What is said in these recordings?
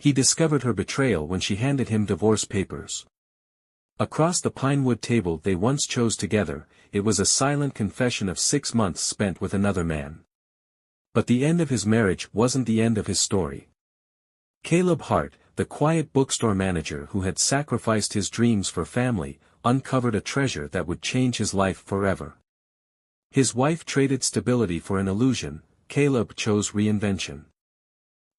He discovered her betrayal when she handed him divorce papers. Across the pinewood table they once chose together, it was a silent confession of 6 months spent with another man. But the end of his marriage wasn't the end of his story. Caleb Hart, the quiet bookstore manager who had sacrificed his dreams for family, uncovered a treasure that would change his life forever. His wife traded stability for an illusion, Caleb chose reinvention.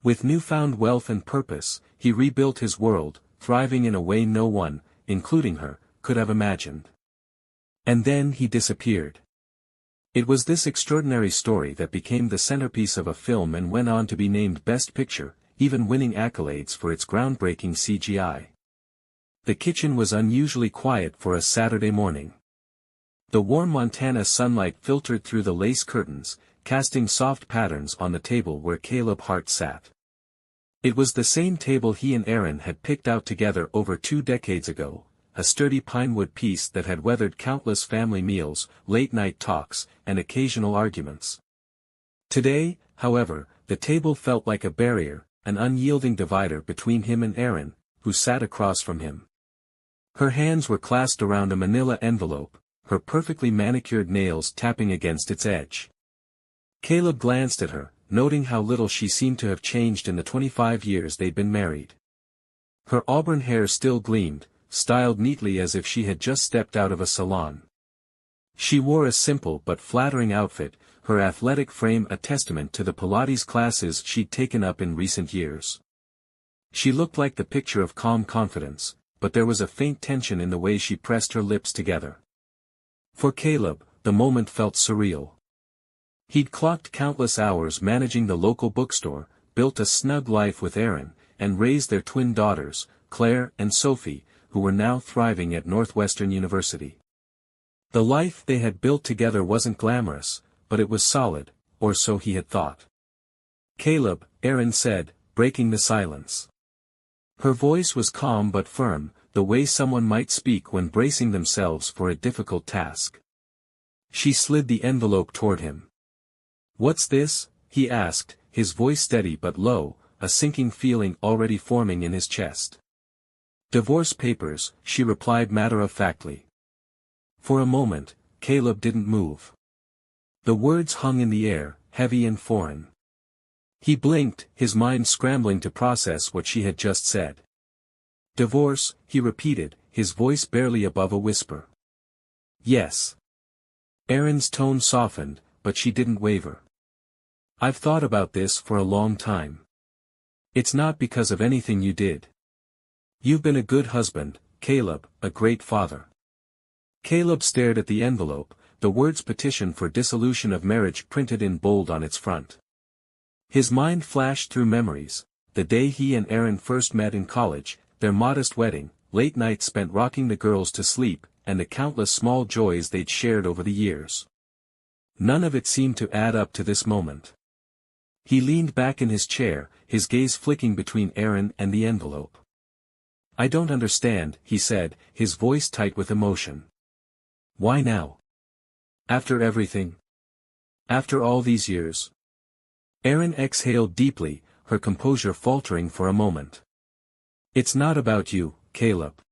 With newfound wealth and purpose, he rebuilt his world, thriving in a way no one, including her, could have imagined. And then he disappeared. It was this extraordinary story that became the centerpiece of a film and went on to be named Best Picture, even winning accolades for its groundbreaking CGI. The kitchen was unusually quiet for a Saturday morning. The warm Montana sunlight filtered through the lace curtains, casting soft patterns on the table where Caleb Hart sat. It was the same table he and Erin had picked out together over 2 decades ago, a sturdy pinewood piece that had weathered countless family meals, late-night talks, and occasional arguments. Today, however, the table felt like a barrier, an unyielding divider between him and Erin, who sat across from him. Her hands were clasped around a manila envelope, her perfectly manicured nails tapping against its edge. Caleb glanced at her, noting how little she seemed to have changed in the 25 years they'd been married. Her auburn hair still gleamed, styled neatly as if she had just stepped out of a salon. She wore a simple but flattering outfit, her athletic frame a testament to the Pilates classes she'd taken up in recent years. She looked like the picture of calm confidence, but there was a faint tension in the way she pressed her lips together. For Caleb, the moment felt surreal. He'd clocked countless hours managing the local bookstore, built a snug life with Erin, and raised their twin daughters, Claire and Sophie, who were now thriving at Northwestern University. The life they had built together wasn't glamorous, but it was solid, or so he had thought. Caleb, Erin said, breaking the silence. Her voice was calm but firm, the way someone might speak when bracing themselves for a difficult task. She slid the envelope toward him. "What's this?" he asked, his voice steady but low, a sinking feeling already forming in his chest. "Divorce papers," she replied matter-of-factly. For a moment, Caleb didn't move. The words hung in the air, heavy and foreign. He blinked, his mind scrambling to process what she had just said. "Divorce," he repeated, his voice barely above a whisper. "Yes." Erin's tone softened, but she didn't waver. "I've thought about this for a long time. It's not because of anything you did. You've been a good husband, Caleb, a great father." Caleb stared at the envelope, the words petition for dissolution of marriage printed in bold on its front. His mind flashed through memories, the day he and Erin first met in college, their modest wedding, late nights spent rocking the girls to sleep, and the countless small joys they'd shared over the years. None of it seemed to add up to this moment. He leaned back in his chair, his gaze flicking between Erin and the envelope. "I don't understand," he said, his voice tight with emotion. "Why now? After everything? After all these years?" Erin exhaled deeply, her composure faltering for a moment. "It's not about you, Caleb.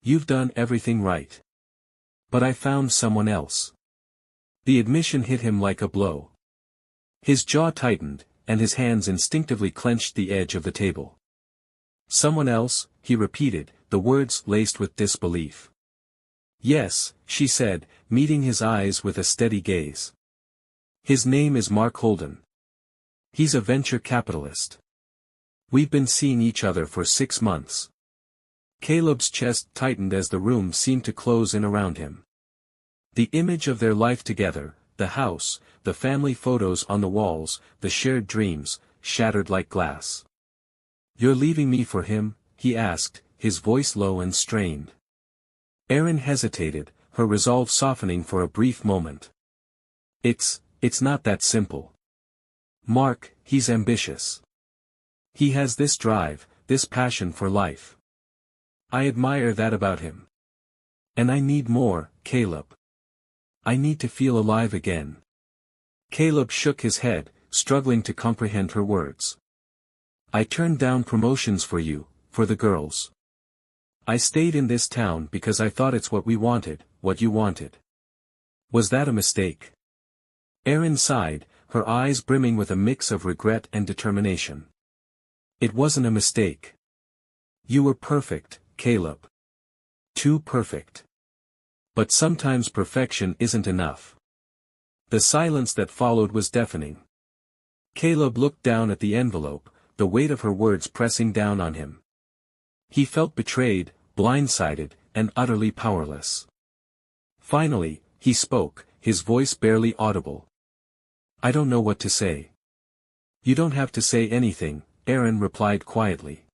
You've done everything right. But I found someone else." The admission hit him like a blow. His jaw tightened, and his hands instinctively clenched the edge of the table. "Someone else," he repeated, the words laced with disbelief. "Yes," she said, meeting his eyes with a steady gaze. "His name is Mark Holden. He's a venture capitalist. We've been seeing each other for 6 months." Caleb's chest tightened as the room seemed to close in around him. The image of their life together, the house, the family photos on the walls, the shared dreams, shattered like glass. "You're leaving me for him?" he asked, his voice low and strained. Erin hesitated, her resolve softening for a brief moment. It's not that simple. Mark, he's ambitious. He has this drive, this passion for life. I admire that about him. And I need more, Caleb. I need to feel alive again." Caleb shook his head, struggling to comprehend her words. I turned down promotions for you, for the girls. I stayed in this town because I thought it's what we wanted, what you wanted. Was that a mistake? Erin sighed, her eyes brimming with a mix of regret and determination. It wasn't a mistake. You were perfect, Caleb. Too perfect. But sometimes perfection isn't enough. The silence that followed was deafening. Caleb looked down at the envelope, the weight of her words pressing down on him. He felt betrayed, blindsided, and utterly powerless. Finally, he spoke, his voice barely audible. I don't know what to say. You don't have to say anything, Erin replied quietly.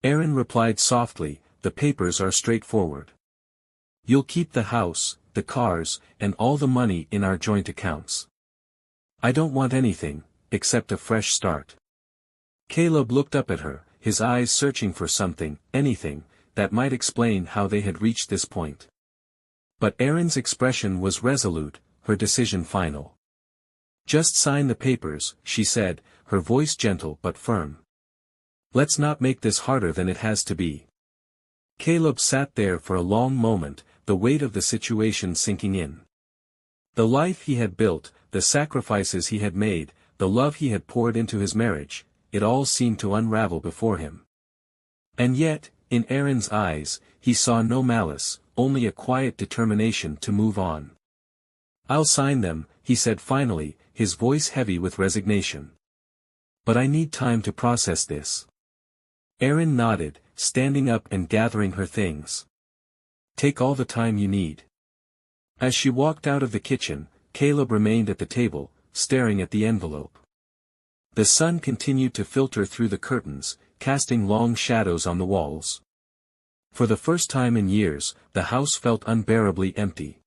Erin replied softly, the papers are straightforward. You'll keep the house, the cars, and all the money in our joint accounts. I don't want anything, except a fresh start. Caleb looked up at her, his eyes searching for something, anything, that might explain how they had reached this point. But Erin's expression was resolute, her decision final. Just sign the papers, she said, her voice gentle but firm. Let's not make this harder than it has to be. Caleb sat there for a long moment, the weight of the situation sinking in. The life he had built, the sacrifices he had made, the love he had poured into his marriage, it all seemed to unravel before him. And yet, in Erin's eyes, he saw no malice, only a quiet determination to move on. I'll sign them, he said finally, his voice heavy with resignation. But I need time to process this. Erin nodded, standing up and gathering her things. Take all the time you need. As she walked out of the kitchen, Caleb remained at the table, staring at the envelope. The sun continued to filter through the curtains, casting long shadows on the walls. For the first time in years, the house felt unbearably empty.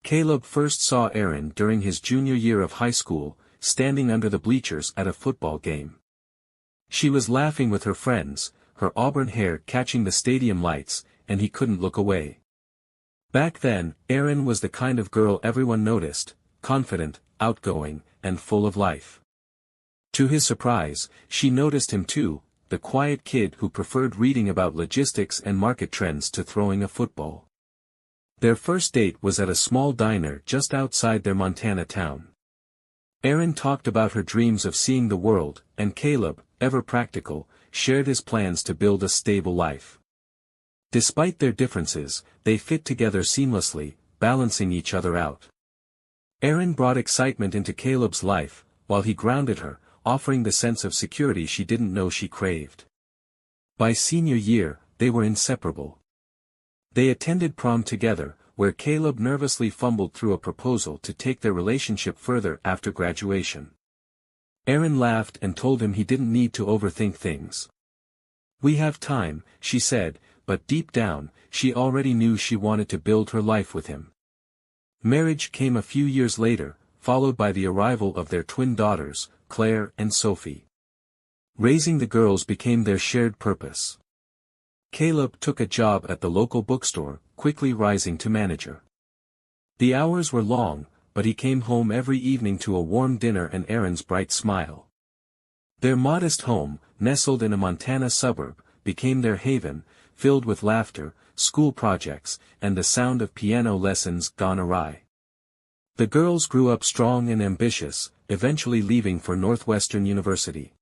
Caleb first saw Erin during his junior year of high school, standing under the bleachers at a football game. She was laughing with her friends, her auburn hair catching the stadium lights, and he couldn't look away. Back then, Erin was the kind of girl everyone noticed, confident, outgoing, and full of life. To his surprise, she noticed him too, the quiet kid who preferred reading about logistics and market trends to throwing a football. Their first date was at a small diner just outside their Montana town. Erin talked about her dreams of seeing the world, and Caleb, ever practical, shared his plans to build a stable life. Despite their differences, they fit together seamlessly, balancing each other out. Erin brought excitement into Caleb's life, while he grounded her, offering the sense of security she didn't know she craved. By senior year, they were inseparable. They attended prom together, where Caleb nervously fumbled through a proposal to take their relationship further after graduation. Erin laughed and told him he didn't need to overthink things. We have time, she said, but deep down, she already knew she wanted to build her life with him. Marriage came a few years later, followed by the arrival of their twin daughters, Claire and Sophie. Raising the girls became their shared purpose. Caleb took a job at the local bookstore, quickly rising to manager. The hours were long, but he came home every evening to a warm dinner and Erin's bright smile. Their modest home, nestled in a Montana suburb, became their haven, filled with laughter, school projects, and the sound of piano lessons gone awry. The girls grew up strong and ambitious, eventually leaving for Northwestern University.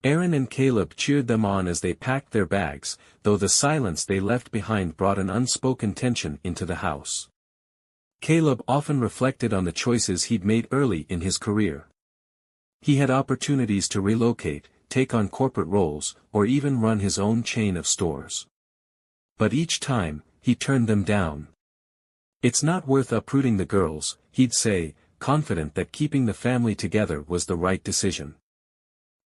Erin and Caleb cheered them on as they packed their bags, though the silence they left behind brought an unspoken tension into the house. Caleb often reflected on the choices he'd made early in his career. He had opportunities to relocate, take on corporate roles, or even run his own chain of stores. But each time, he turned them down. It's not worth uprooting the girls, he'd say, confident that keeping the family together was the right decision.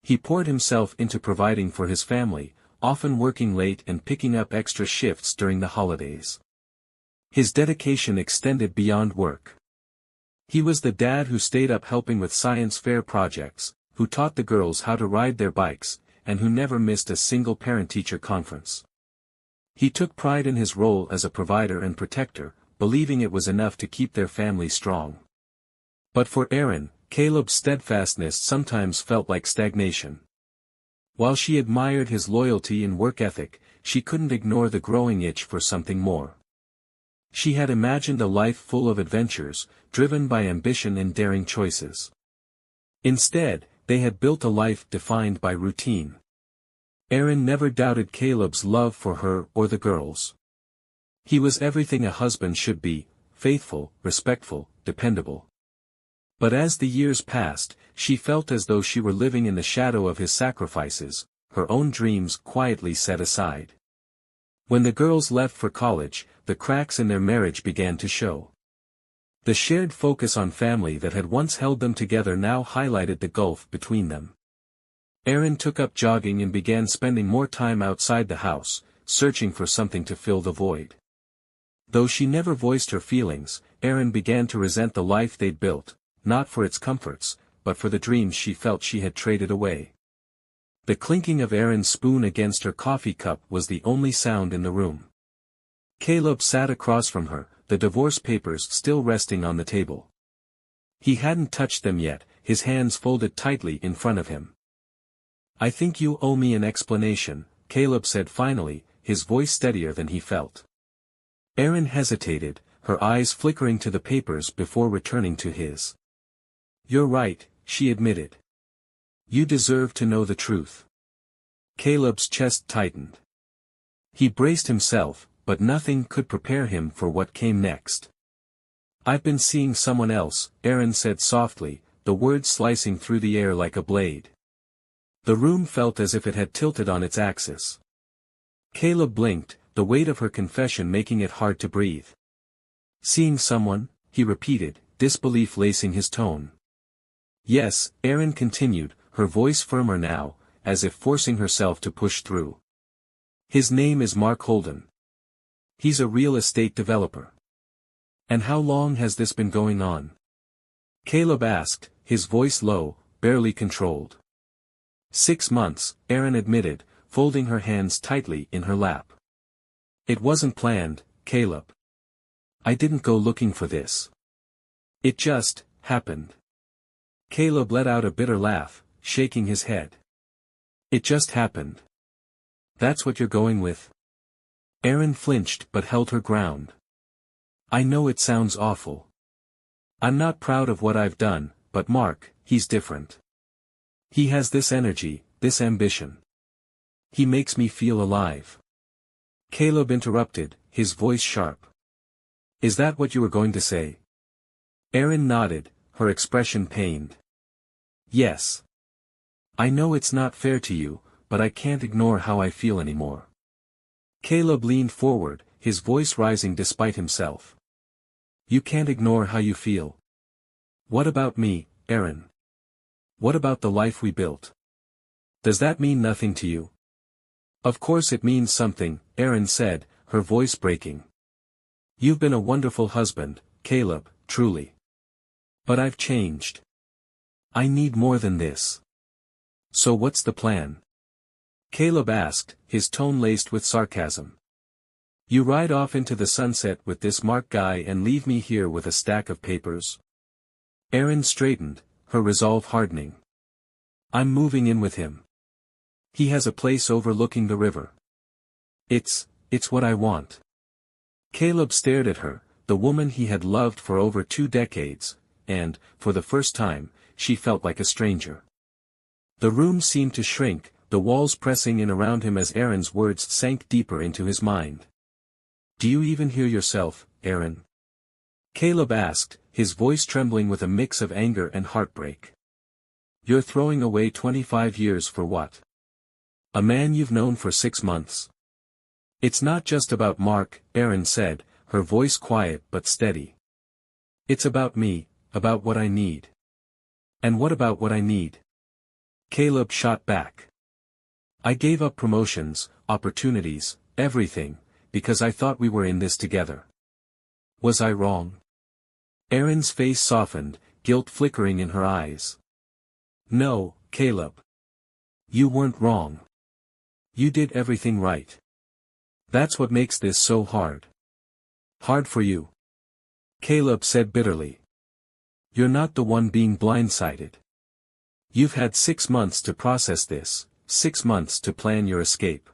He poured himself into providing for his family, often working late and picking up extra shifts during the holidays. His dedication extended beyond work. He was the dad who stayed up helping with science fair projects, who taught the girls how to ride their bikes, and who never missed a single parent-teacher conference. He took pride in his role as a provider and protector, believing it was enough to keep their family strong. But for Erin, Caleb's steadfastness sometimes felt like stagnation. While she admired his loyalty and work ethic, she couldn't ignore the growing itch for something more. She had imagined a life full of adventures, driven by ambition and daring choices. Instead, they had built a life defined by routine. Erin never doubted Caleb's love for her or the girls. He was everything a husband should be, faithful, respectful, dependable. But as the years passed, she felt as though she were living in the shadow of his sacrifices, her own dreams quietly set aside. When the girls left for college, the cracks in their marriage began to show. The shared focus on family that had once held them together now highlighted the gulf between them. Erin took up jogging and began spending more time outside the house, searching for something to fill the void. Though she never voiced her feelings, Erin began to resent the life they'd built, not for its comforts, but for the dreams she felt she had traded away. The clinking of Erin's spoon against her coffee cup was the only sound in the room. Caleb sat across from her, the divorce papers still resting on the table. He hadn't touched them yet, his hands folded tightly in front of him. "I think you owe me an explanation," Caleb said finally, his voice steadier than he felt. Erin hesitated, her eyes flickering to the papers before returning to his. "You're right," she admitted. "You deserve to know the truth." Caleb's chest tightened. He braced himself, but nothing could prepare him for what came next. "I've been seeing someone else," Erin said softly, the words slicing through the air like a blade. The room felt as if it had tilted on its axis. Caleb blinked, the weight of her confession making it hard to breathe. "Seeing someone?" he repeated, disbelief lacing his tone. "Yes," Erin continued, her voice firmer now, as if forcing herself to push through. "His name is Mark Holden. He's a real estate developer." "And how long has this been going on?" Caleb asked, his voice low, barely controlled. 6 months, Erin admitted, folding her hands tightly in her lap. "It wasn't planned, Caleb. I didn't go looking for this. It just happened." Caleb let out a bitter laugh, shaking his head. "It just happened. That's what you're going with?" Erin flinched but held her ground. "I know it sounds awful. I'm not proud of what I've done, but Mark, he's different. He has this energy, this ambition. He makes me feel alive." Caleb interrupted, his voice sharp. "Is that what you were going to say?" Erin nodded, her expression pained. "Yes. I know it's not fair to you, but I can't ignore how I feel anymore." Caleb leaned forward, his voice rising despite himself. "You can't ignore how you feel. What about me, Erin? What about the life we built? Does that mean nothing to you?" "Of course it means something," Erin said, her voice breaking. "You've been a wonderful husband, Caleb, truly. But I've changed. I need more than this. So what's the plan?" Caleb asked, his tone laced with sarcasm. "You ride off into the sunset with this Mark guy and leave me here with a stack of papers?" Erin straightened, her resolve hardening. "I'm moving in with him. He has a place overlooking the river. It's what I want." Caleb stared at her, the woman he had loved for over 2 decades, and, for the first time, she felt like a stranger. The room seemed to shrink, the walls pressing in around him as Erin's words sank deeper into his mind. "Do you even hear yourself, Erin?" Caleb asked, his voice trembling with a mix of anger and heartbreak. "You're throwing away 25 years for what? A man you've known for 6 months." "It's not just about Mark," Erin said, her voice quiet but steady. "It's about me, about what I need." "And what about what I need?" Caleb shot back. "I gave up promotions, opportunities, everything, because I thought we were in this together. Was I wrong?" Erin's face softened, guilt flickering in her eyes. "No, Caleb. You weren't wrong. You did everything right. That's what makes this so hard." "Hard for you?" Caleb said bitterly. "You're not the one being blindsided. You've had 6 months to process this, 6 months to plan your escape.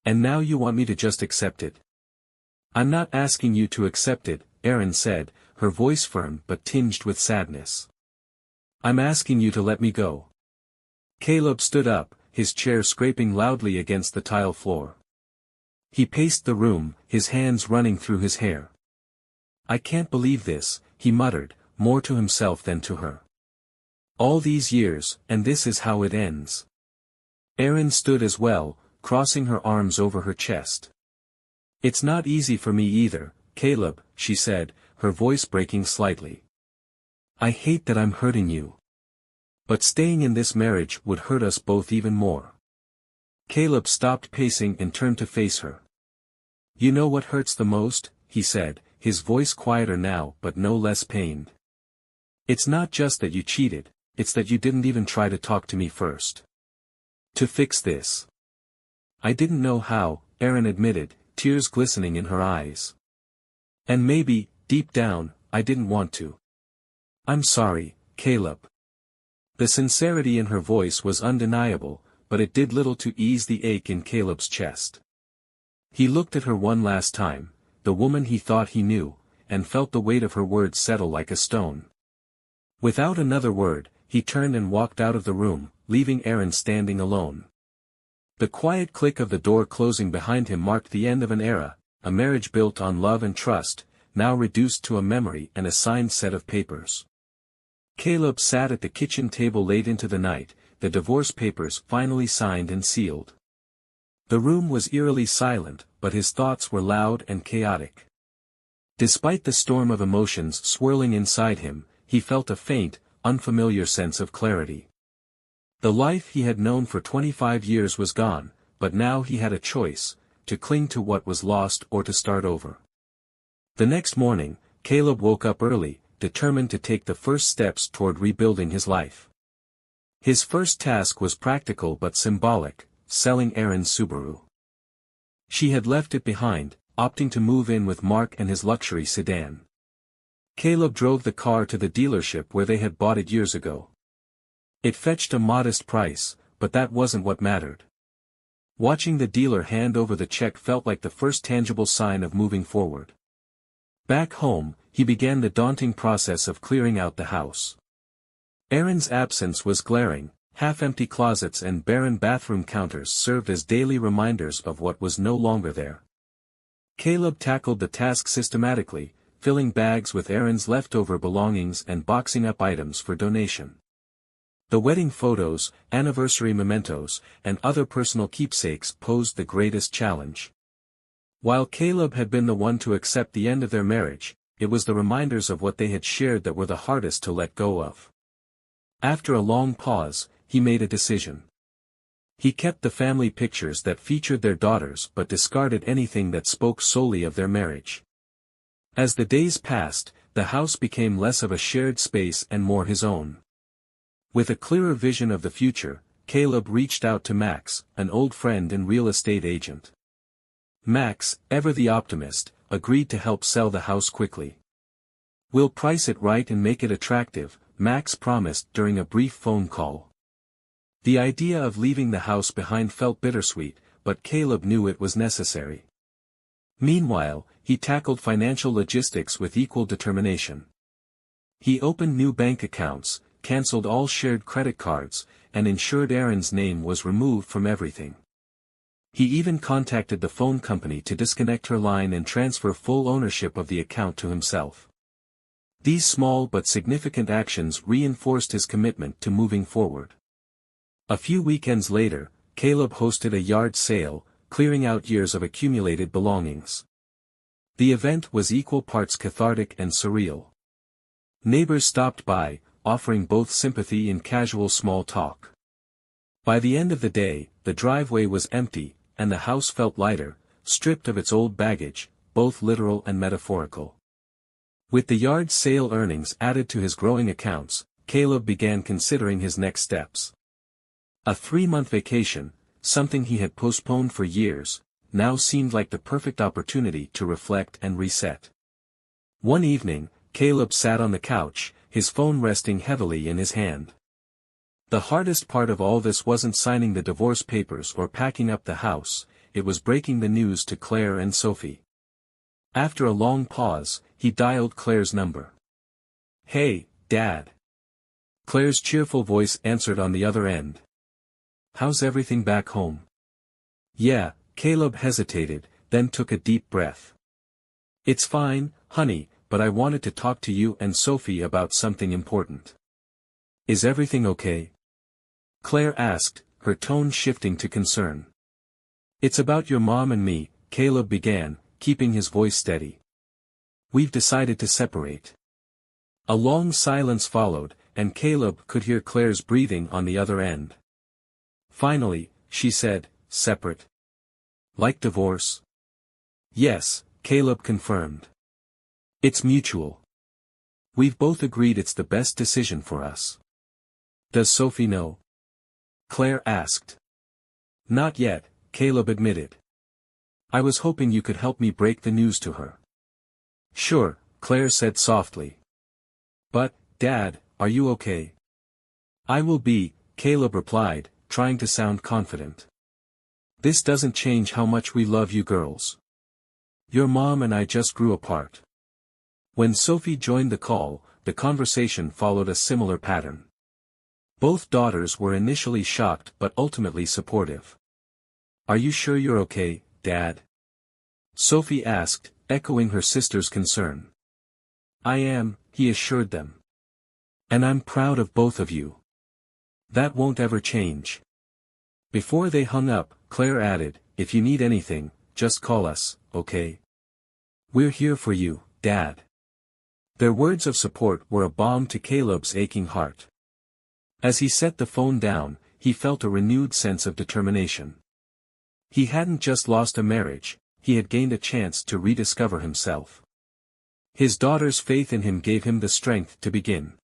And now you want me to just accept it? I'm not asking you to accept it, Erin said, her voice firm but tinged with sadness. I'm asking you to let me go. Caleb stood up, his chair scraping loudly against the tile floor. He paced the room, his hands running through his hair. I can't believe this, he muttered, more to himself than to her. All these years, and this is how it ends. Erin stood as well, crossing her arms over her chest. It's not easy for me either, Caleb, she said, her voice breaking slightly. I hate that I'm hurting you. But staying in this marriage would hurt us both even more. Caleb stopped pacing and turned to face her. You know what hurts the most, he said, his voice quieter now but no less pained. It's not just that you cheated, it's that you didn't even try to talk to me first. To fix this. I didn't know how, Erin admitted, tears glistening in her eyes. And maybe, deep down, I didn't want to. I'm sorry, Caleb. The sincerity in her voice was undeniable, but it did little to ease the ache in Caleb's chest. He looked at her one last time, the woman he thought he knew, and felt the weight of her words settle like a stone. Without another word, he turned and walked out of the room, leaving Erin standing alone. The quiet click of the door closing behind him marked the end of an era, a marriage built on love and trust, now reduced to a memory and a signed set of papers. Caleb sat at the kitchen table late into the night, the divorce papers finally signed and sealed. The room was eerily silent, but his thoughts were loud and chaotic. Despite the storm of emotions swirling inside him, he felt a faint, unfamiliar sense of clarity. The life he had known for 25 years was gone, but now he had a choice, to cling to what was lost or to start over. The next morning, Caleb woke up early, determined to take the first steps toward rebuilding his life. His first task was practical but symbolic, selling Erin's Subaru. She had left it behind, opting to move in with Mark and his luxury sedan. Caleb drove the car to the dealership where they had bought it years ago. It fetched a modest price, but that wasn't what mattered. Watching the dealer hand over the check felt like the first tangible sign of moving forward. Back home, he began the daunting process of clearing out the house. Erin's absence was glaring, half-empty closets and barren bathroom counters served as daily reminders of what was no longer there. Caleb tackled the task systematically, filling bags with Erin's leftover belongings and boxing up items for donation. The wedding photos, anniversary mementos, and other personal keepsakes posed the greatest challenge. While Caleb had been the one to accept the end of their marriage, it was the reminders of what they had shared that were the hardest to let go of. After a long pause, he made a decision. He kept the family pictures that featured their daughters but discarded anything that spoke solely of their marriage. As the days passed, the house became less of a shared space and more his own. With a clearer vision of the future, Caleb reached out to Max, an old friend and real estate agent. Max, ever the optimist, agreed to help sell the house quickly. We'll price it right and make it attractive, Max promised during a brief phone call. The idea of leaving the house behind felt bittersweet, but Caleb knew it was necessary. Meanwhile, he tackled financial logistics with equal determination. He opened new bank accounts, cancelled all shared credit cards, and ensured Erin's name was removed from everything. He even contacted the phone company to disconnect her line and transfer full ownership of the account to himself. These small but significant actions reinforced his commitment to moving forward. A few weekends later, Caleb hosted a yard sale, clearing out years of accumulated belongings. The event was equal parts cathartic and surreal. Neighbors stopped by, offering both sympathy and casual small talk. By the end of the day, the driveway was empty, and the house felt lighter, stripped of its old baggage, both literal and metaphorical. With the yard sale earnings added to his growing accounts, Caleb began considering his next steps. A 3-month vacation, something he had postponed for years, now seemed like the perfect opportunity to reflect and reset. One evening, Caleb sat on the couch, his phone resting heavily in his hand. The hardest part of all this wasn't signing the divorce papers or packing up the house, it was breaking the news to Claire and Sophie. After a long pause, he dialed Claire's number. "Hey, Dad." Claire's cheerful voice answered on the other end. "How's everything back home?" "Yeah," Caleb hesitated, then took a deep breath. "It's fine, honey, but I wanted to talk to you and Sophie about something important." "Is everything okay?" Claire asked, her tone shifting to concern. "It's about your mom and me," Caleb began, keeping his voice steady. "We've decided to separate." A long silence followed, and Caleb could hear Claire's breathing on the other end. Finally, she said, "Separate? Like divorce?" "Yes," Caleb confirmed. "It's mutual. We've both agreed it's the best decision for us." "Does Sophie know?" Claire asked. "Not yet," Caleb admitted. "I was hoping you could help me break the news to her." "Sure," Claire said softly. "But, Dad, are you okay?" "I will be," Caleb replied, trying to sound confident. "This doesn't change how much we love you girls. Your mom and I just grew apart." When Sophie joined the call, the conversation followed a similar pattern. Both daughters were initially shocked but ultimately supportive. "Are you sure you're okay, Dad?" Sophie asked, echoing her sister's concern. "I am," he assured them. "And I'm proud of both of you. That won't ever change." Before they hung up, Claire added, "If you need anything, just call us, okay? We're here for you, Dad." Their words of support were a balm to Caleb's aching heart. As he set the phone down, he felt a renewed sense of determination. He hadn't just lost a marriage, he had gained a chance to rediscover himself. His daughter's faith in him gave him the strength to begin.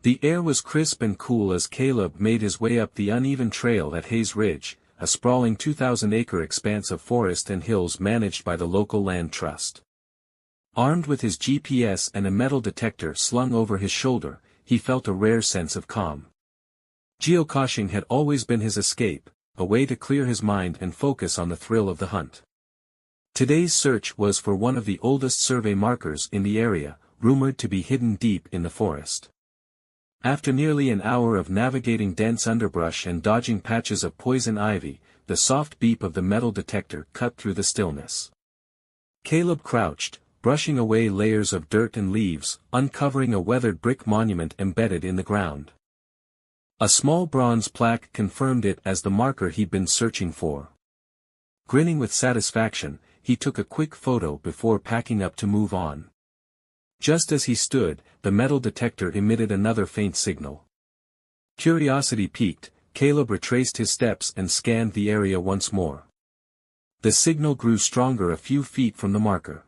The air was crisp and cool as Caleb made his way up the uneven trail at Hayes Ridge, a sprawling 2,000-acre expanse of forest and hills managed by the local land trust. Armed with his GPS and a metal detector slung over his shoulder, he felt a rare sense of calm. Geocaching had always been his escape, a way to clear his mind and focus on the thrill of the hunt. Today's search was for one of the oldest survey markers in the area, rumored to be hidden deep in the forest. After nearly an hour of navigating dense underbrush and dodging patches of poison ivy, the soft beep of the metal detector cut through the stillness. Caleb crouched, brushing away layers of dirt and leaves, uncovering a weathered brick monument embedded in the ground. A small bronze plaque confirmed it as the marker he'd been searching for. Grinning with satisfaction, he took a quick photo before packing up to move on. Just as he stood, the metal detector emitted another faint signal. Curiosity piqued, Caleb retraced his steps and scanned the area once more. The signal grew stronger a few feet from the marker.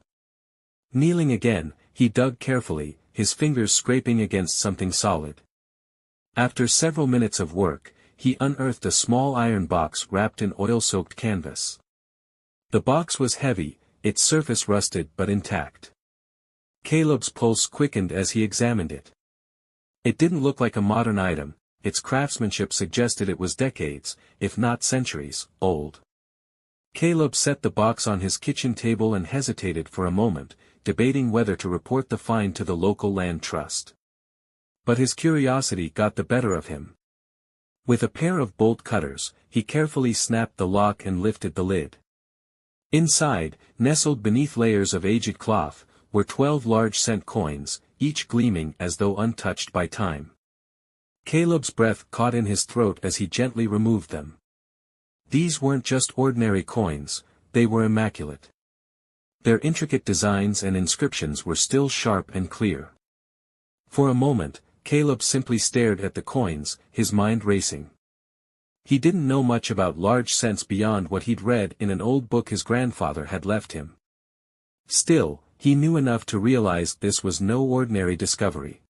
Kneeling again, he dug carefully, his fingers scraping against something solid. After several minutes of work, he unearthed a small iron box wrapped in oil-soaked canvas. The box was heavy, its surface rusted but intact. Caleb's pulse quickened as he examined it. It didn't look like a modern item, its craftsmanship suggested it was decades, if not centuries, old. Caleb set the box on his kitchen table and hesitated for a moment, debating whether to report the find to the local land trust. But his curiosity got the better of him. With a pair of bolt cutters, he carefully snapped the lock and lifted the lid. Inside, nestled beneath layers of aged cloth, were 12 large cent coins, each gleaming as though untouched by time. Caleb's breath caught in his throat as he gently removed them. These weren't just ordinary coins, they were immaculate. Their intricate designs and inscriptions were still sharp and clear. For a moment, Caleb simply stared at the coins, his mind racing. He didn't know much about large cents beyond what he'd read in an old book his grandfather had left him. Still, he knew enough to realize this was no ordinary discovery.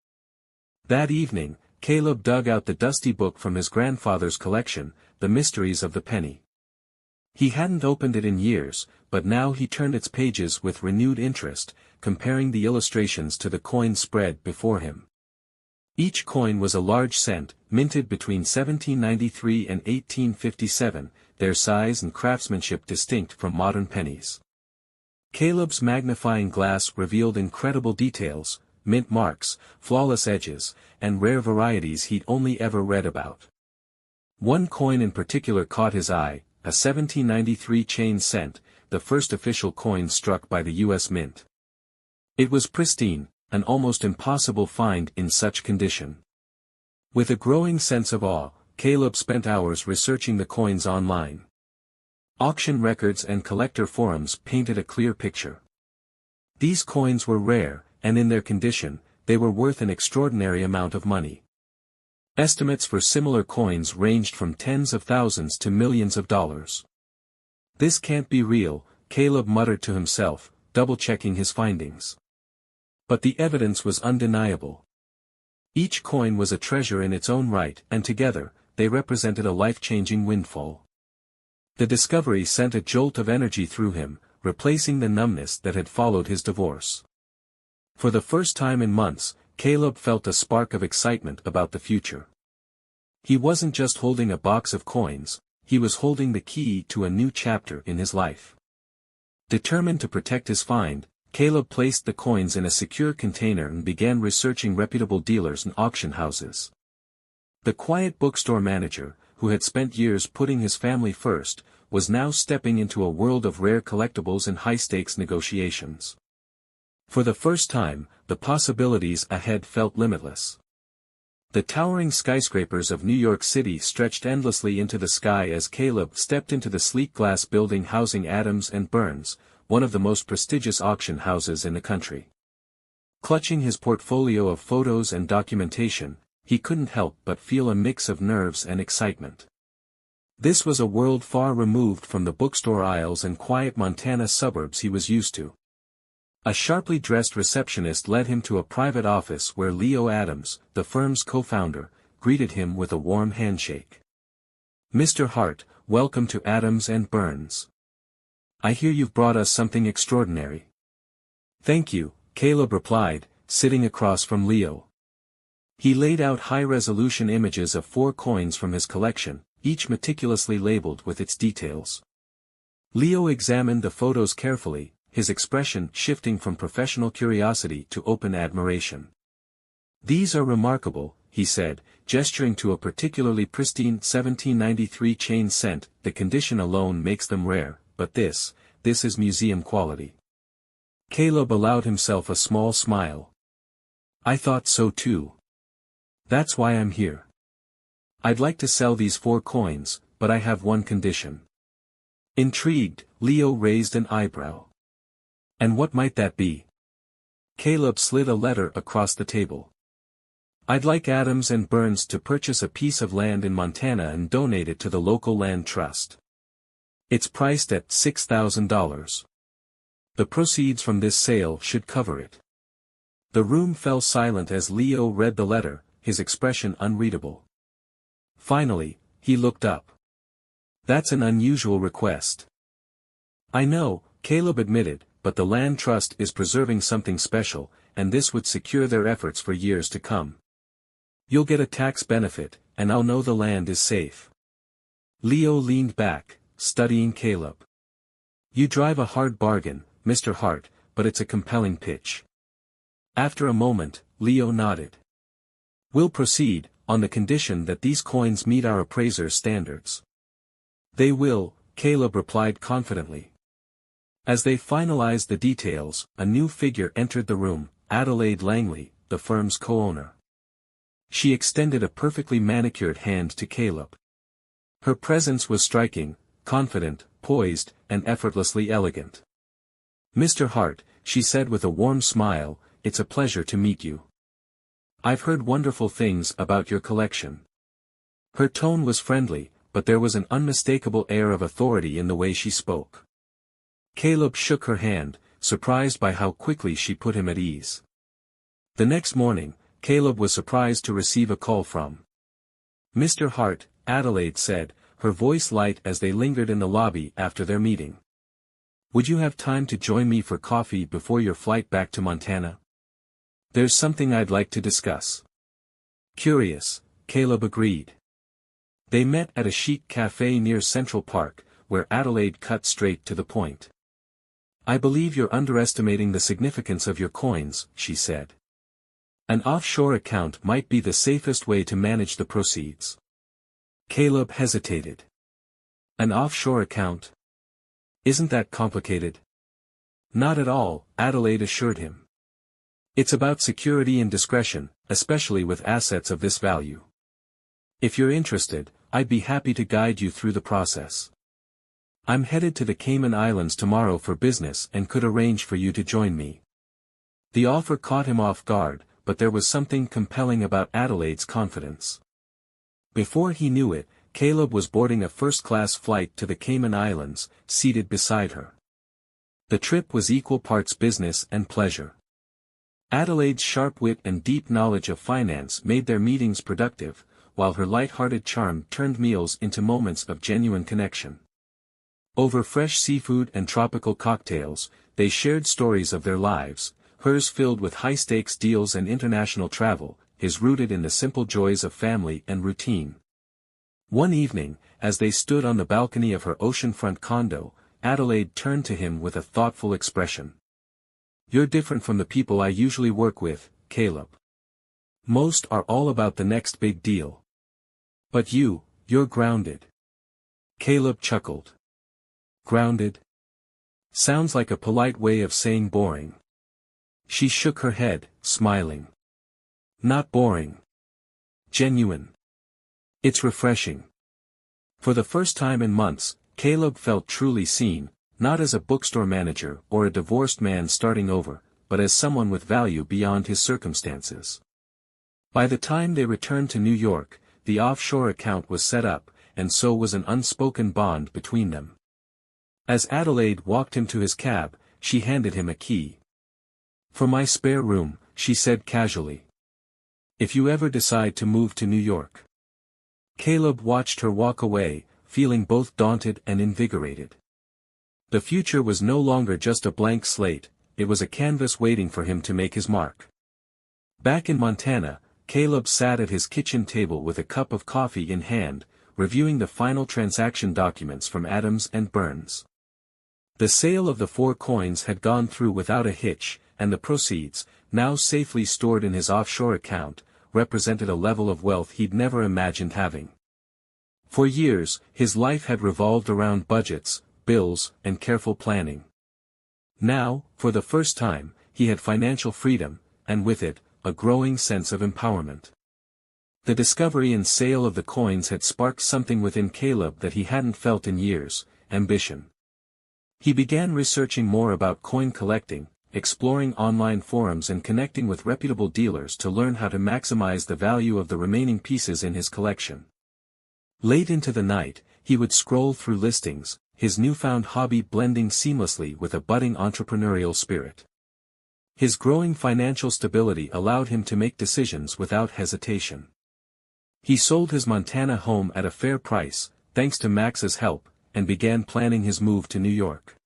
That evening, Caleb dug out the dusty book from his grandfather's collection, The Mysteries of the Penny. He hadn't opened it in years, but now he turned its pages with renewed interest, comparing the illustrations to the coins spread before him. Each coin was a large cent, minted between 1793 and 1857, their size and craftsmanship distinct from modern pennies. Caleb's magnifying glass revealed incredible details, mint marks, flawless edges, and rare varieties he'd only ever read about. One coin in particular caught his eye, a 1793 chain cent, the first official coin struck by the U.S. Mint. It was pristine, an almost impossible find in such condition. With a growing sense of awe, Caleb spent hours researching the coins online. Auction records and collector forums painted a clear picture. These coins were rare, and in their condition, they were worth an extraordinary amount of money. Estimates for similar coins ranged from tens of thousands to millions of dollars. "This can't be real," Caleb muttered to himself, double-checking his findings. But the evidence was undeniable. Each coin was a treasure in its own right, and together, they represented a life-changing windfall. The discovery sent a jolt of energy through him, replacing the numbness that had followed his divorce. For the first time in months, Caleb felt a spark of excitement about the future. He wasn't just holding a box of coins, he was holding the key to a new chapter in his life. Determined to protect his find, Caleb placed the coins in a secure container and began researching reputable dealers and auction houses. The quiet bookstore manager, who had spent years putting his family first, was now stepping into a world of rare collectibles and high-stakes negotiations. For the first time, the possibilities ahead felt limitless. The towering skyscrapers of New York City stretched endlessly into the sky as Caleb stepped into the sleek glass building housing Adams & Burns, one of the most prestigious auction houses in the country. Clutching his portfolio of photos and documentation, he couldn't help but feel a mix of nerves and excitement. This was a world far removed from the bookstore aisles and quiet Montana suburbs he was used to. A sharply dressed receptionist led him to a private office where Leo Adams, the firm's co-founder, greeted him with a warm handshake. "Mr. Hart, welcome to Adams & Burns. I hear you've brought us something extraordinary." "Thank you," Caleb replied, sitting across from Leo. He laid out high-resolution images of 4 coins from his collection, each meticulously labeled with its details. Leo examined the photos carefully, his expression shifting from professional curiosity to open admiration. "These are remarkable," he said, gesturing to a particularly pristine 1793 chain cent. "The condition alone makes them rare, but this is museum quality." Caleb allowed himself a small smile. "I thought so too. That's why I'm here. I'd like to sell these 4 coins, but I have one condition." Intrigued, Leo raised an eyebrow. "And what might that be?" Caleb slid a letter across the table. "I'd like Adams & Burns to purchase a piece of land in Montana and donate it to the local land trust. It's priced at $6,000. The proceeds from this sale should cover it." The room fell silent as Leo read the letter, his expression unreadable. Finally, he looked up. "That's an unusual request." "I know," Caleb admitted, "but the land trust is preserving something special, and this would secure their efforts for years to come. You'll get a tax benefit, and I'll know the land is safe." Leo leaned back, studying Caleb. "You drive a hard bargain, Mr. Hart, but it's a compelling pitch." After a moment, Leo nodded. "We'll proceed, on the condition that these coins meet our appraiser's standards." "They will," Caleb replied confidently. As they finalized the details, a new figure entered the room, Adelaide Langley, the firm's co-owner. She extended a perfectly manicured hand to Caleb. Her presence was striking, confident, poised, and effortlessly elegant. "Mr. Hart," she said with a warm smile, "it's a pleasure to meet you. I've heard wonderful things about your collection." Her tone was friendly, but there was an unmistakable air of authority in the way she spoke. Caleb shook her hand, surprised by how quickly she put him at ease. The next morning, Caleb was surprised to receive a call from Mr. Hart, Adelaide said, her voice light as they lingered in the lobby after their meeting. "Would you have time to join me for coffee before your flight back to Montana? There's something I'd like to discuss." Curious, Caleb agreed. They met at a chic cafe near Central Park, where Adelaide cut straight to the point. "I believe you're underestimating the significance of your coins," she said. "An offshore account might be the safest way to manage the proceeds." Caleb hesitated. "An offshore account? Isn't that complicated?" "Not at all," Adelaide assured him. "It's about security and discretion, especially with assets of this value. If you're interested, I'd be happy to guide you through the process. I'm headed to the Cayman Islands tomorrow for business and could arrange for you to join me." The offer caught him off guard, but there was something compelling about Adelaide's confidence. Before he knew it, Caleb was boarding a first-class flight to the Cayman Islands, seated beside her. The trip was equal parts business and pleasure. Adelaide's sharp wit and deep knowledge of finance made their meetings productive, while her light-hearted charm turned meals into moments of genuine connection. Over fresh seafood and tropical cocktails, they shared stories of their lives, hers filled with high-stakes deals and international travel, his rooted in the simple joys of family and routine. One evening, as they stood on the balcony of her oceanfront condo, Adelaide turned to him with a thoughtful expression. "You're different from the people I usually work with, Caleb. Most are all about the next big deal. But you're grounded." Caleb chuckled. "Grounded? Sounds like a polite way of saying boring." She shook her head, smiling. "Not boring. Genuine. It's refreshing." For the first time in months, Caleb felt truly seen, not as a bookstore manager or a divorced man starting over, but as someone with value beyond his circumstances. By the time they returned to New York, the offshore account was set up, and so was an unspoken bond between them. As Adelaide walked him to his cab, she handed him a key. "For my spare room," she said casually. "If you ever decide to move to New York." Caleb watched her walk away, feeling both daunted and invigorated. The future was no longer just a blank slate, it was a canvas waiting for him to make his mark. Back in Montana, Caleb sat at his kitchen table with a cup of coffee in hand, reviewing the final transaction documents from Adams and Burns. The sale of the 4 coins had gone through without a hitch, and the proceeds, now safely stored in his offshore account, represented a level of wealth he'd never imagined having. For years, his life had revolved around budgets, bills, and careful planning. Now, for the first time, he had financial freedom, and with it, a growing sense of empowerment. The discovery and sale of the coins had sparked something within Caleb that he hadn't felt in years: ambition. He began researching more about coin collecting, exploring online forums and connecting with reputable dealers to learn how to maximize the value of the remaining pieces in his collection. Late into the night, he would scroll through listings, his newfound hobby blending seamlessly with a budding entrepreneurial spirit. His growing financial stability allowed him to make decisions without hesitation. He sold his Montana home at a fair price, thanks to Max's help, and began planning his move to New York.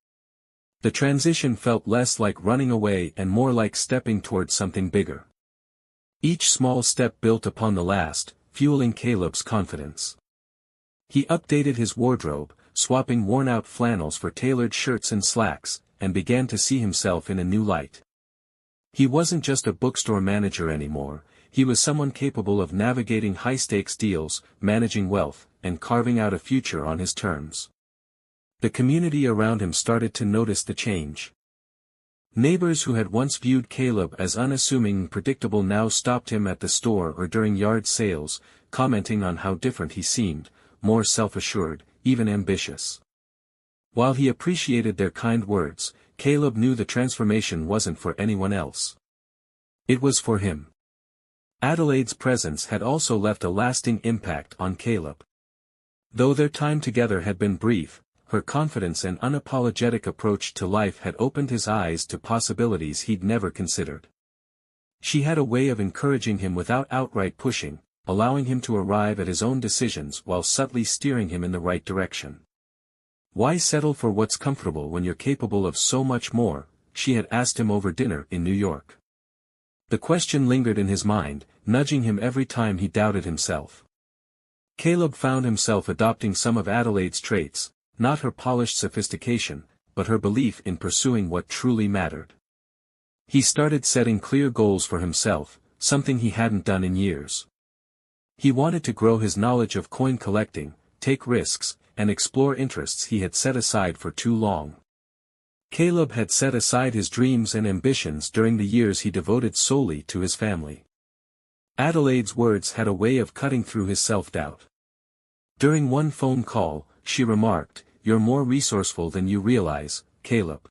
The transition felt less like running away and more like stepping towards something bigger. Each small step built upon the last, fueling Caleb's confidence. He updated his wardrobe, swapping worn-out flannels for tailored shirts and slacks, and began to see himself in a new light. He wasn't just a bookstore manager anymore, he was someone capable of navigating high-stakes deals, managing wealth, and carving out a future on his terms. The community around him started to notice the change. Neighbors who had once viewed Caleb as unassuming and predictable now stopped him at the store or during yard sales, commenting on how different he seemed, more self-assured, even ambitious. While he appreciated their kind words, Caleb knew the transformation wasn't for anyone else. It was for him. Adelaide's presence had also left a lasting impact on Caleb. Though their time together had been brief, her confidence and unapologetic approach to life had opened his eyes to possibilities he'd never considered. She had a way of encouraging him without outright pushing, allowing him to arrive at his own decisions while subtly steering him in the right direction. "Why settle for what's comfortable when you're capable of so much more?" she had asked him over dinner in New York. The question lingered in his mind, nudging him every time he doubted himself. Caleb found himself adopting some of Adelaide's traits, not her polished sophistication, but her belief in pursuing what truly mattered. He started setting clear goals for himself, something he hadn't done in years. He wanted to grow his knowledge of coin collecting, take risks, and explore interests he had set aside for too long. Caleb had set aside his dreams and ambitions during the years he devoted solely to his family. Adelaide's words had a way of cutting through his self-doubt. During one phone call, she remarked, "You're more resourceful than you realize, Caleb.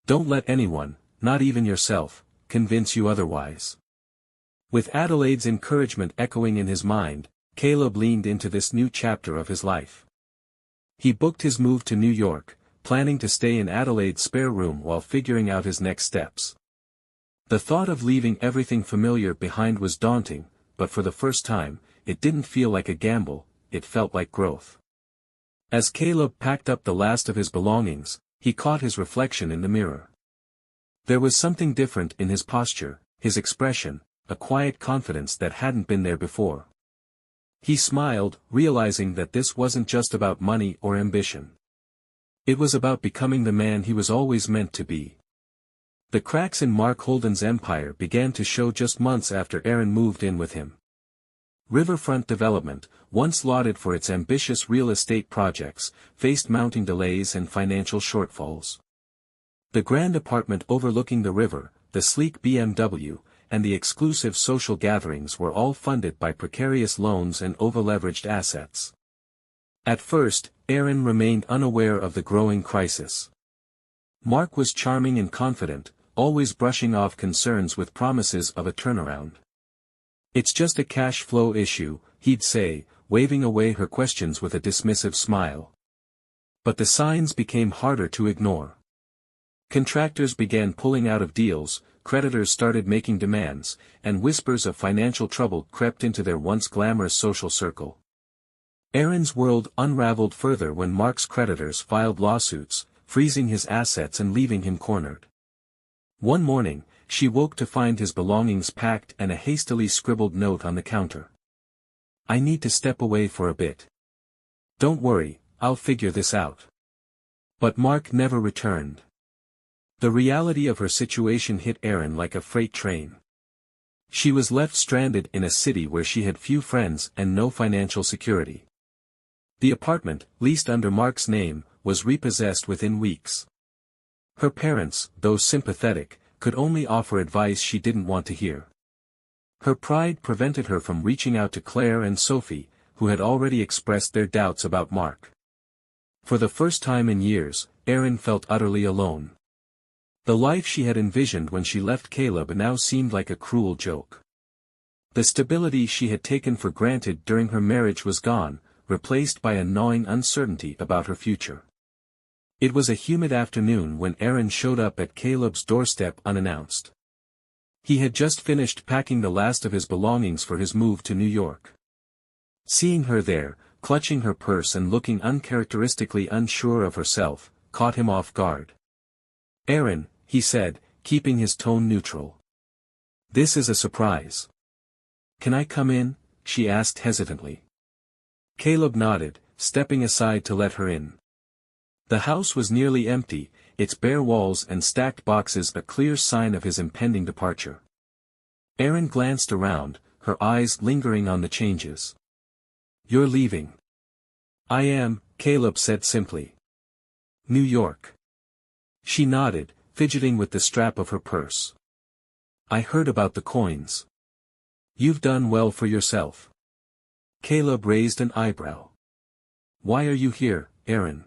Don't let anyone, not even yourself, convince you otherwise." With Adelaide's encouragement echoing in his mind, Caleb leaned into this new chapter of his life. He booked his move to New York, planning to stay in Adelaide's spare room while figuring out his next steps. The thought of leaving everything familiar behind was daunting, but for the first time, it didn't feel like a gamble, it felt like growth. As Caleb packed up the last of his belongings, he caught his reflection in the mirror. There was something different in his posture, his expression, a quiet confidence that hadn't been there before. He smiled, realizing that this wasn't just about money or ambition. It was about becoming the man he was always meant to be. The cracks in Mark Holden's empire began to show just months after Aaron moved in with him. Riverfront development, once lauded for its ambitious real estate projects, faced mounting delays and financial shortfalls. The grand apartment overlooking the river, the sleek BMW, and the exclusive social gatherings were all funded by precarious loans and over-leveraged assets. At first, Aaron remained unaware of the growing crisis. Mark was charming and confident, always brushing off concerns with promises of a turnaround. "It's just a cash flow issue," he'd say, waving away her questions with a dismissive smile. But the signs became harder to ignore. Contractors began pulling out of deals, creditors started making demands, and whispers of financial trouble crept into their once glamorous social circle. Aaron's world unraveled further when Mark's creditors filed lawsuits, freezing his assets and leaving him cornered. One morning, she woke to find his belongings packed and a hastily scribbled note on the counter. "I need to step away for a bit. Don't worry, I'll figure this out." But Mark never returned. The reality of her situation hit Aaron like a freight train. She was left stranded in a city where she had few friends and no financial security. The apartment, leased under Mark's name, was repossessed within weeks. Her parents, though sympathetic, could only offer advice she didn't want to hear. Her pride prevented her from reaching out to Claire and Sophie, who had already expressed their doubts about Mark. For the first time in years, Aaron felt utterly alone. The life she had envisioned when she left Caleb now seemed like a cruel joke. The stability she had taken for granted during her marriage was gone, replaced by a gnawing uncertainty about her future. It was a humid afternoon when Aaron showed up at Caleb's doorstep unannounced. He had just finished packing the last of his belongings for his move to New York. Seeing her there, clutching her purse and looking uncharacteristically unsure of herself, caught him off guard. "Aaron," he said, keeping his tone neutral. "This is a surprise." "Can I come in?" she asked hesitantly. Caleb nodded, stepping aside to let her in. The house was nearly empty, its bare walls and stacked boxes a clear sign of his impending departure. Aaron glanced around, her eyes lingering on the changes. "You're leaving." "I am," Caleb said simply. "New York." She nodded, fidgeting with the strap of her purse. "I heard about the coins. You've done well for yourself." Caleb raised an eyebrow. "Why are you here, Aaron?"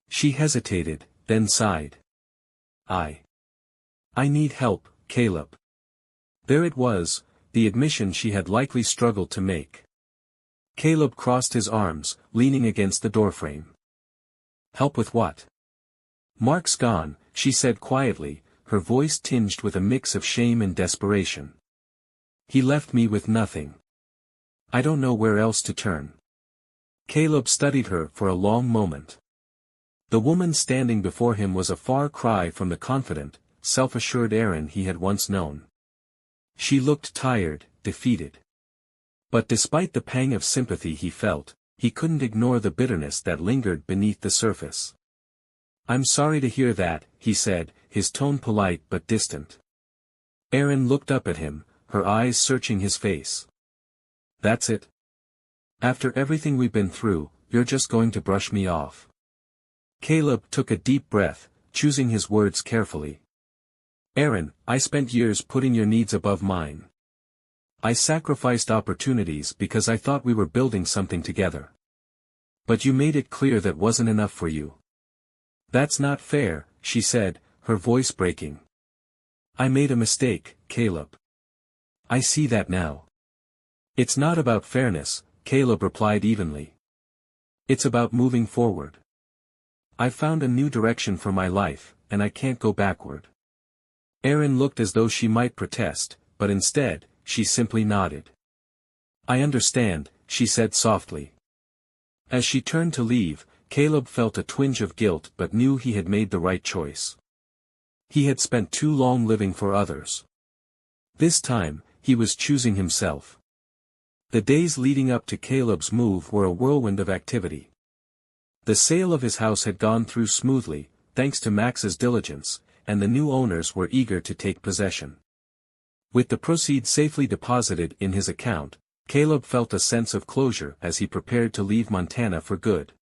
She hesitated, then sighed. I need help, Caleb." There it was, the admission she had likely struggled to make. Caleb crossed his arms, leaning against the doorframe. "Help with what?" "Mark's gone," she said quietly, her voice tinged with a mix of shame and desperation. "He left me with nothing. I don't know where else to turn." Caleb studied her for a long moment. The woman standing before him was a far cry from the confident, self-assured Aaron he had once known. She looked tired, defeated. But despite the pang of sympathy he felt, he couldn't ignore the bitterness that lingered beneath the surface. "I'm sorry to hear that," he said, his tone polite but distant. Erin looked up at him, her eyes searching his face. "That's it? After everything we've been through, you're just going to brush me off?" Caleb took a deep breath, choosing his words carefully. "Erin, I spent years putting your needs above mine. I sacrificed opportunities because I thought we were building something together. But you made it clear that wasn't enough for you." "That's not fair," she said, her voice breaking. "I made a mistake, Caleb. I see that now." "It's not about fairness," Caleb replied evenly. "It's about moving forward. I've found a new direction for my life, and I can't go backward." Erin looked as though she might protest, but instead, she simply nodded. "I understand," she said softly. As she turned to leave, Caleb felt a twinge of guilt but knew he had made the right choice. He had spent too long living for others. This time, he was choosing himself. The days leading up to Caleb's move were a whirlwind of activity. The sale of his house had gone through smoothly, thanks to Max's diligence, and the new owners were eager to take possession. With the proceeds safely deposited in his account, Caleb felt a sense of closure as he prepared to leave Montana for good.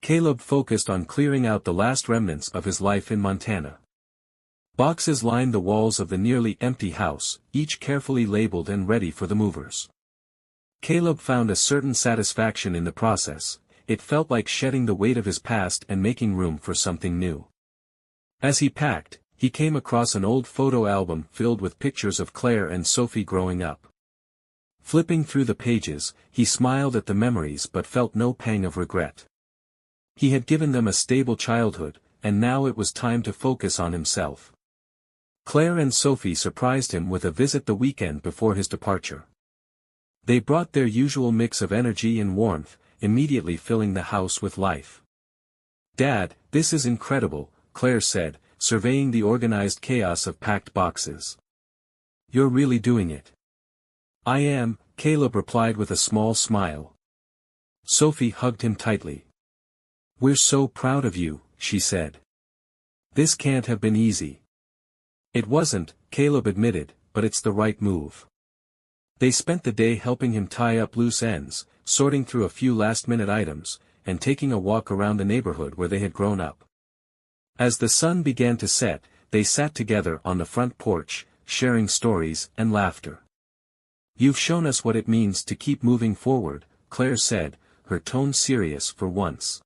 Caleb focused on clearing out the last remnants of his life in Montana. Boxes lined the walls of the nearly empty house, each carefully labeled and ready for the movers. Caleb found a certain satisfaction in the process. It felt like shedding the weight of his past and making room for something new. As he packed, he came across an old photo album filled with pictures of Claire and Sophie growing up. Flipping through the pages, he smiled at the memories but felt no pang of regret. He had given them a stable childhood, and now it was time to focus on himself. Claire and Sophie surprised him with a visit the weekend before his departure. They brought their usual mix of energy and warmth, immediately filling the house with life. "Dad, this is incredible," Claire said, surveying the organized chaos of packed boxes. "You're really doing it." "I am," Caleb replied with a small smile. Sophie hugged him tightly. "We're so proud of you," she said. "This can't have been easy." "It wasn't," Caleb admitted, "but it's the right move." They spent the day helping him tie up loose ends, sorting through a few last-minute items, and taking a walk around the neighborhood where they had grown up. As the sun began to set, they sat together on the front porch, sharing stories and laughter. "You've shown us what it means to keep moving forward," Claire said, her tone serious for once.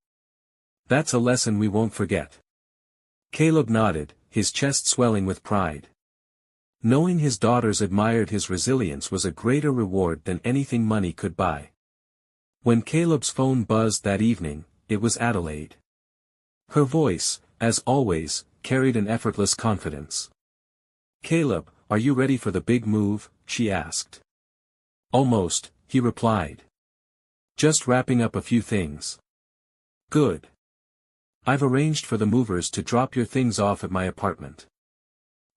"That's a lesson we won't forget." Caleb nodded, his chest swelling with pride. Knowing his daughters admired his resilience was a greater reward than anything money could buy. When Caleb's phone buzzed that evening, it was Adelaide. Her voice, as always, carried an effortless confidence. "Caleb, are you ready for the big move?" she asked. "Almost," he replied. "Just wrapping up a few things." "Good. I've arranged for the movers to drop your things off at my apartment.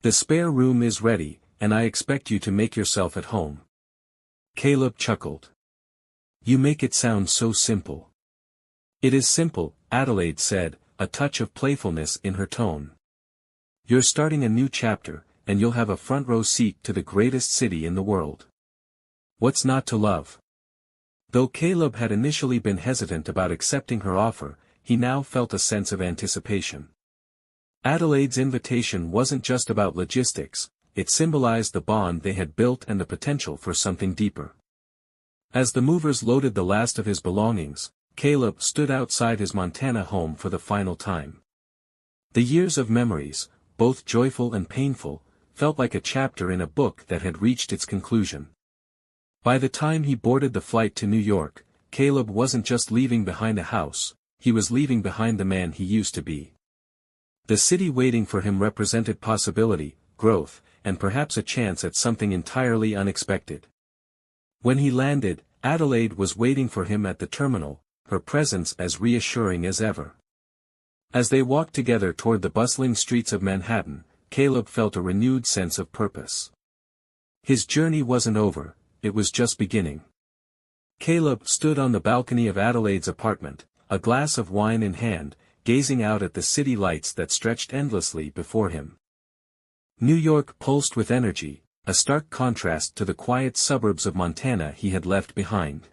The spare room is ready, and I expect you to make yourself at home." Caleb chuckled. "You make it sound so simple." "It is simple," Adelaide said, a touch of playfulness in her tone. "You're starting a new chapter, and you'll have a front-row seat to the greatest city in the world. What's not to love?" Though Caleb had initially been hesitant about accepting her offer, he now felt a sense of anticipation. Adelaide's invitation wasn't just about logistics, it symbolized the bond they had built and the potential for something deeper. As the movers loaded the last of his belongings, Caleb stood outside his Montana home for the final time. The years of memories, both joyful and painful, felt like a chapter in a book that had reached its conclusion. By the time he boarded the flight to New York, Caleb wasn't just leaving behind a house, he was leaving behind the man he used to be. The city waiting for him represented possibility, growth, and perhaps a chance at something entirely unexpected. When he landed, Adelaide was waiting for him at the terminal, her presence as reassuring as ever. As they walked together toward the bustling streets of Manhattan, Caleb felt a renewed sense of purpose. His journey wasn't over, it was just beginning. Caleb stood on the balcony of Adelaide's apartment, a glass of wine in hand, gazing out at the city lights that stretched endlessly before him. New York pulsed with energy, a stark contrast to the quiet suburbs of Montana he had left behind.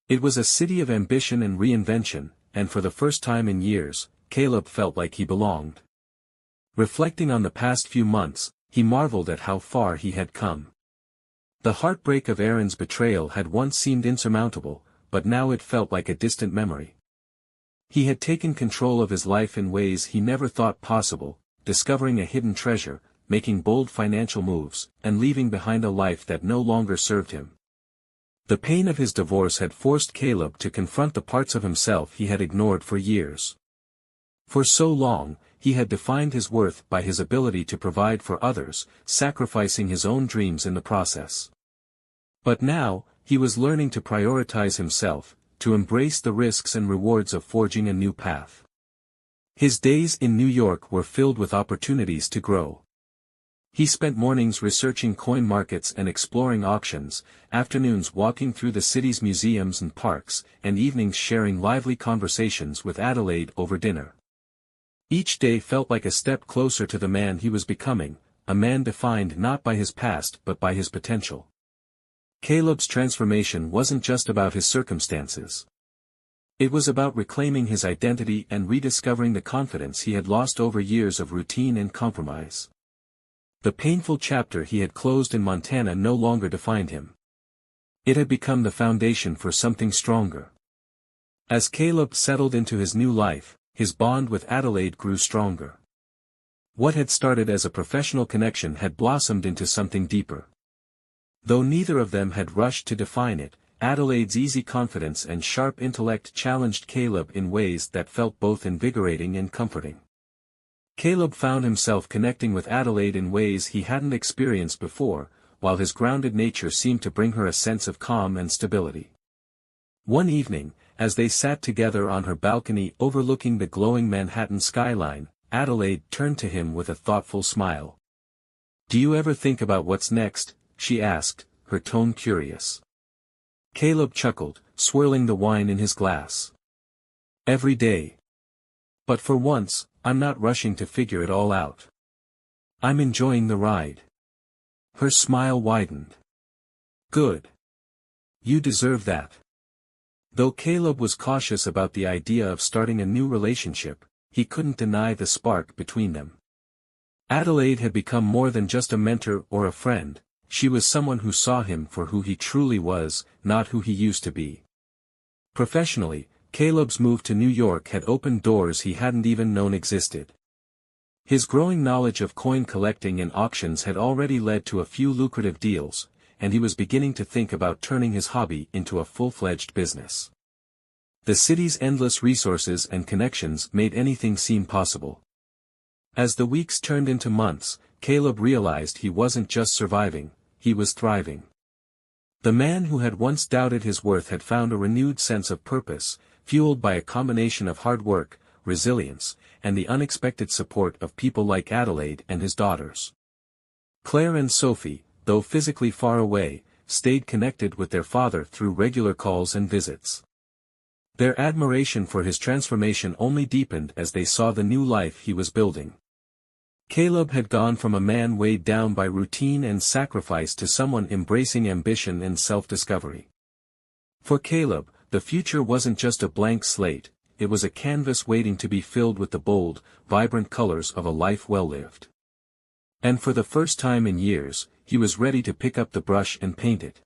It was a city of ambition and reinvention, and for the first time in years, Caleb felt like he belonged. Reflecting on the past few months, he marveled at how far he had come. The heartbreak of Aaron's betrayal had once seemed insurmountable, but now it felt like a distant memory. He had taken control of his life in ways he never thought possible, discovering a hidden treasure, making bold financial moves, and leaving behind a life that no longer served him. The pain of his divorce had forced Caleb to confront the parts of himself he had ignored for years. For so long, he had defined his worth by his ability to provide for others, sacrificing his own dreams in the process. But now, he was learning to prioritize himself, to embrace the risks and rewards of forging a new path. His days in New York were filled with opportunities to grow. He spent mornings researching coin markets and exploring auctions, afternoons walking through the city's museums and parks, and evenings sharing lively conversations with Adelaide over dinner. Each day felt like a step closer to the man he was becoming, a man defined not by his past but by his potential. Caleb's transformation wasn't just about his circumstances. It was about reclaiming his identity and rediscovering the confidence he had lost over years of routine and compromise. The painful chapter he had closed in Montana no longer defined him. It had become the foundation for something stronger. As Caleb settled into his new life, his bond with Adelaide grew stronger. What had started as a professional connection had blossomed into something deeper. Though neither of them had rushed to define it, Adelaide's easy confidence and sharp intellect challenged Caleb in ways that felt both invigorating and comforting. Caleb found himself connecting with Adelaide in ways he hadn't experienced before, while his grounded nature seemed to bring her a sense of calm and stability. One evening, as they sat together on her balcony overlooking the glowing Manhattan skyline, Adelaide turned to him with a thoughtful smile. "Do you ever think about what's next?" she asked, her tone curious. Caleb chuckled, swirling the wine in his glass. "Every day. But for once, I'm not rushing to figure it all out. I'm enjoying the ride." Her smile widened. "Good. You deserve that." Though Caleb was cautious about the idea of starting a new relationship, he couldn't deny the spark between them. Adelaide had become more than just a mentor or a friend. She was someone who saw him for who he truly was, not who he used to be. Professionally, Caleb's move to New York had opened doors he hadn't even known existed. His growing knowledge of coin collecting and auctions had already led to a few lucrative deals, and he was beginning to think about turning his hobby into a full-fledged business. The city's endless resources and connections made anything seem possible. As the weeks turned into months, Caleb realized he wasn't just surviving, he was thriving. The man who had once doubted his worth had found a renewed sense of purpose, fueled by a combination of hard work, resilience, and the unexpected support of people like Adelaide and his daughters. Claire and Sophie, though physically far away, stayed connected with their father through regular calls and visits. Their admiration for his transformation only deepened as they saw the new life he was building. Caleb had gone from a man weighed down by routine and sacrifice to someone embracing ambition and self-discovery. For Caleb, the future wasn't just a blank slate, it was a canvas waiting to be filled with the bold, vibrant colors of a life well lived. And for the first time in years, he was ready to pick up the brush and paint it.